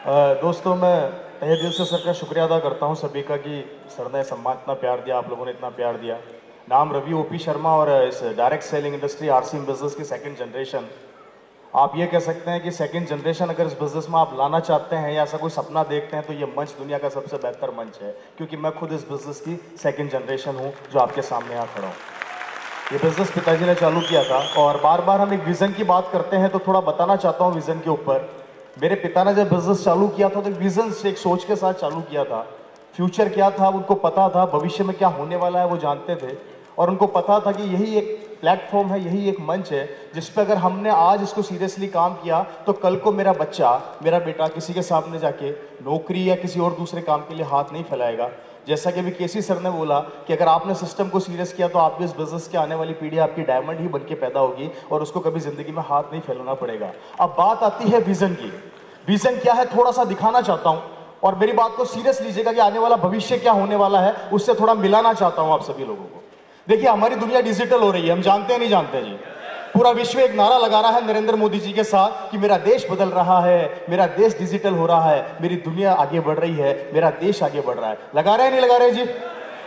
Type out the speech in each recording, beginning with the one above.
दोस्तों, मैं तहे दिल से सर का शुक्रिया अदा करता हूं सभी का कि सर ने सम्मान इतना प्यार दिया, आप लोगों ने इतना प्यार दिया। नाम रवि ओपी शर्मा और इस direct selling industry RCM business की सेकंड जनरेशन। आप ये कह सकते हैं कि सेकंड जनरेशन अगर इस बिजनेस में आप लाना चाहते हैं या ऐसा कोई सपना देखते हैं तो ये मंच दुनिया का सबसे बेहतर मंच है, क्योंकि मैं खुद इस बिजनेस की सेकंड जनरेशन हूँ जो आपके सामने यहाँ खड़ा हूँ। ये बिजनेस पिताजी ने चालू किया था और बार बार हम एक विजन की बात करते हैं तो थोड़ा बताना चाहता हूँ विजन के ऊपर। मेरे पिता ने जब बिजनेस चालू किया था तो विजन से, एक सोच के साथ चालू किया था। फ्यूचर क्या था उनको पता था, भविष्य में क्या होने वाला है वो जानते थे, और उनको पता था कि यही एक प्लेटफॉर्म है, यही एक मंच है जिस पे अगर हमने आज इसको सीरियसली काम किया तो कल को मेरा बच्चा, मेरा बेटा किसी के सामने जाके नौकरी या किसी और दूसरे काम के लिए हाथ नहीं फैलाएगा। जैसा कि अभी केसी सर ने बोला कि अगर आपने सिस्टम को सीरियस किया तो आप भी इस बिजनेस के आने वाली पीढ़ी आपकी डायमंड ही बन के पैदा होगी और उसको कभी जिंदगी में हाथ नहीं फैलाना पड़ेगा। अब बात आती है विजन की। विजन क्या है थोड़ा सा दिखाना चाहता हूं, और मेरी बात को सीरियस लीजिएगा कि आने वाला भविष्य क्या होने वाला है उससे थोड़ा मिलाना चाहता हूं आप सभी लोगों को। देखिए, हमारी दुनिया डिजिटल हो रही है, हम जानते हैं नहीं जानते जी। पूरा विश्व एक नारा लगा रहा है नरेंद्र मोदी जी के साथ कि मेरा देश बदल रहा है, मेरा देश डिजिटल हो रहा है, मेरी दुनिया आगे बढ़ रही है, मेरा देश आगे बढ़ रहा है। लगा रहे हैं नहीं लगा रहे जी?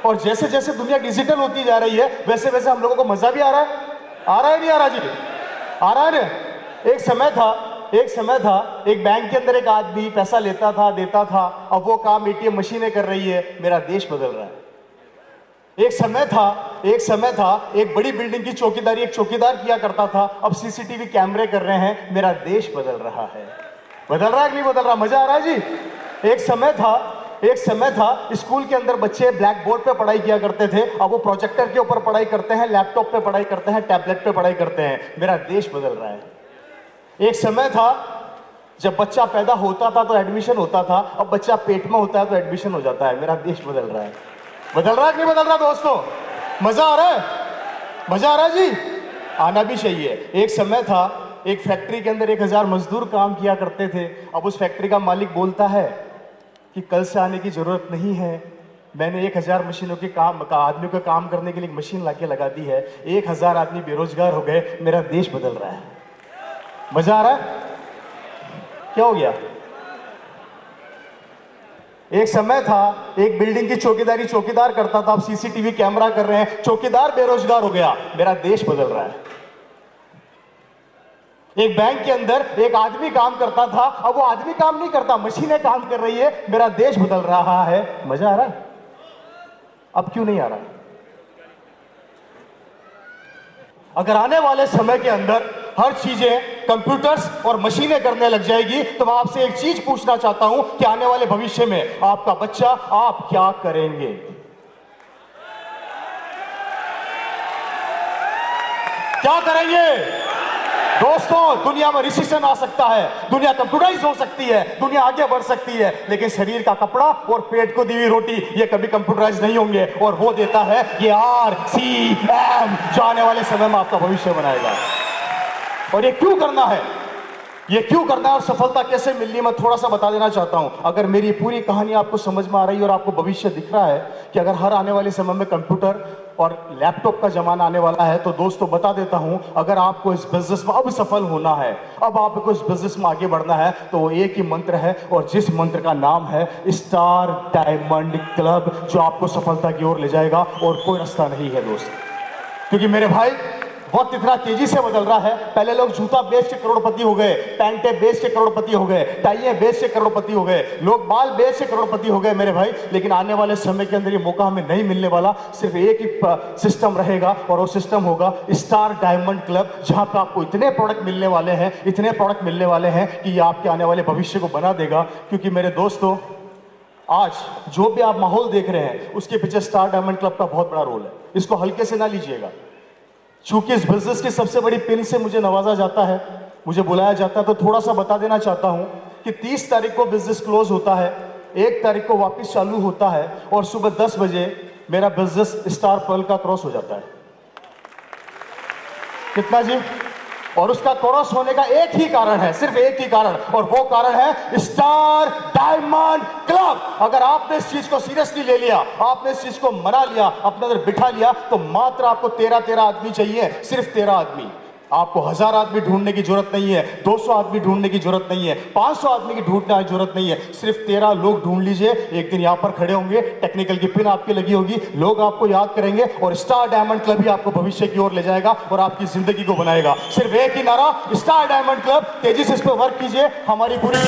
और जैसे जैसे दुनिया डिजिटल होती जा रही है वैसे वैसे हम लोगों को मजा भी आ रहा है नहीं आ रहा जी? आ रहा है ना? एक समय था एक बैंक के अंदर एक आदमी पैसा लेता था, देता था, अब वो काम एटीएम मशीनें कर रही है, मेरा देश बदल रहा है। एक समय था एक बड़ी बिल्डिंग की चौकीदारी एक चौकीदार किया करता था, अब सीसीटीवी कैमरे कर रहे हैं, मेरा देश बदल रहा है। बदल रहा है कि नहीं बदल रहा? मजा आ रहा है जी? एक समय था स्कूल के अंदर बच्चे ब्लैक बोर्ड पे पढ़ाई किया करते थे, अब वो प्रोजेक्टर के ऊपर पढ़ाई करते हैं, लैपटॉप पे पढ़ाई करते हैं, टैबलेट पे पढ़ाई करते हैं, मेरा देश बदल रहा है। एक समय था जब बच्चा पैदा होता था तो एडमिशन होता था, अब बच्चा पेट में होता है तो एडमिशन हो जाता है, मेरा देश बदल रहा है। बदल रहा है कि नहीं बदल रहा दोस्तों? मजा आ रहा है? मजा आ रहा है जी? आना भी चाहिए। एक समय था एक फैक्ट्री के अंदर 1000 मजदूर काम किया करते थे, अब उस फैक्ट्री का मालिक बोलता है कि कल से आने की जरूरत नहीं है, मैंने 1000 मशीनों के आदमियों का काम करने के लिए मशीन लाके लगा दी है, 1000 आदमी बेरोजगार हो गए, मेरा देश बदल रहा है। मजा आ रहा है? क्या हो गया? एक समय था एक बिल्डिंग की चौकीदारी चौकीदार करता था, अब सीसीटीवी कैमरा कर रहे हैं, चौकीदार बेरोजगार हो गया, मेरा देश बदल रहा है। एक बैंक के अंदर एक आदमी काम करता था, अब वो आदमी काम नहीं करता, मशीनें काम कर रही है, मेरा देश बदल रहा है। मजा आ रहा है? अब क्यों नहीं आ रहा? अगर आने वाले समय के अंदर हर चीजें कंप्यूटर्स और मशीनें करने लग जाएगी तो मैं आपसे एक चीज पूछना चाहता हूं कि आने वाले भविष्य में आपका बच्चा, आप क्या करेंगे? क्या करेंगे दोस्तों? दुनिया में रिसेशन आ सकता है, दुनिया कंप्यूटराइज हो सकती है, दुनिया आगे बढ़ सकती है, लेकिन शरीर का कपड़ा और पेट को दी हुई रोटी ये कभी कंप्यूटराइज नहीं होंगे, और वो देता है ये RCM जो आने वाले समय में आपका भविष्य बनाएगा। और ये क्यों करना है, ये क्यों करना है और सफलता कैसे मिलनी है, मैं थोड़ा सा बता देना चाहता हूं। अगर मेरी पूरी कहानी आपको समझ में आ रही है और आपको भविष्य दिख रहा है कि अगर हर आने वाले समय में कंप्यूटर और लैपटॉप का जमाना आने वाला है, तो दोस्तों बता देता हूं, अगर आपको इस बिजनेस में अब सफल होना है, अब आपको इस बिजनेस में आगे बढ़ना है, तो वो एक ही मंत्र है, और जिस मंत्र का नाम है स्टार डायमंड क्लब, जो आपको सफलता की ओर ले जाएगा, और कोई रास्ता नहीं है दोस्त। क्योंकि मेरे भाई वक्त इतना तेजी से बदल रहा है, पहले लोग जूता बेच के करोड़पति हो गए, पैंटे बेच के करोड़पति हो गए, टाइयां बेच के करोड़पति हो गए, लोग बाल बेच के करोड़पति हो गए मेरे भाई, लेकिन आने वाले समय के अंदर ये मौका हमें नहीं मिलने वाला। सिर्फ एक ही सिस्टम रहेगा और वो सिस्टम होगा स्टार डायमंड क्लब, जहां पर आपको इतने प्रोडक्ट मिलने वाले हैं, इतने प्रोडक्ट मिलने वाले हैं कि ये आपके आने वाले भविष्य को बना देगा। क्योंकि मेरे दोस्तों, आज जो भी आप माहौल देख रहे हैं उसके पीछे स्टार डायमंड क्लब का बहुत बड़ा रोल है, इसको हल्के से ना लीजिएगा। चूंकि इस बिजनेस की सबसे बड़ी पिन से मुझे नवाजा जाता है, मुझे बुलाया जाता है, तो थोड़ा सा बता देना चाहता हूं कि 30 तारीख को बिजनेस क्लोज होता है, 1 तारीख को वापस चालू होता है, और सुबह 10 बजे मेरा बिजनेस स्टार पर्ल का क्रॉस हो जाता है। कितना जी? और उसका क्रॉस होने का एक ही कारण है, सिर्फ एक ही कारण, और वो कारण है स्टार डायमंड क्लब। अगर आपने इस चीज को सीरियसली ले लिया, आपने इस चीज को मना लिया, अपने अंदर बिठा लिया, तो मात्र आपको 13 आदमी चाहिए, सिर्फ 13 आदमी। आपको 1000 आदमी ढूंढने की जरूरत नहीं है, 200 आदमी ढूंढने की जरूरत नहीं है, 500 आदमी की ढूंढने की जरूरत नहीं है, सिर्फ 13 लोग ढूंढ लीजिए। एक दिन यहां पर खड़े होंगे, टेक्निकल की पिन आपकी लगी होगी, लोग आपको याद करेंगे और स्टार डायमंड क्लब ही आपको भविष्य की ओर ले जाएगा और आपकी जिंदगी को बनाएगा। सिर्फ एक ही नारा, स्टार डायमंड क्लब। तेजी से इस पर वर्क कीजिए। हमारी पूरी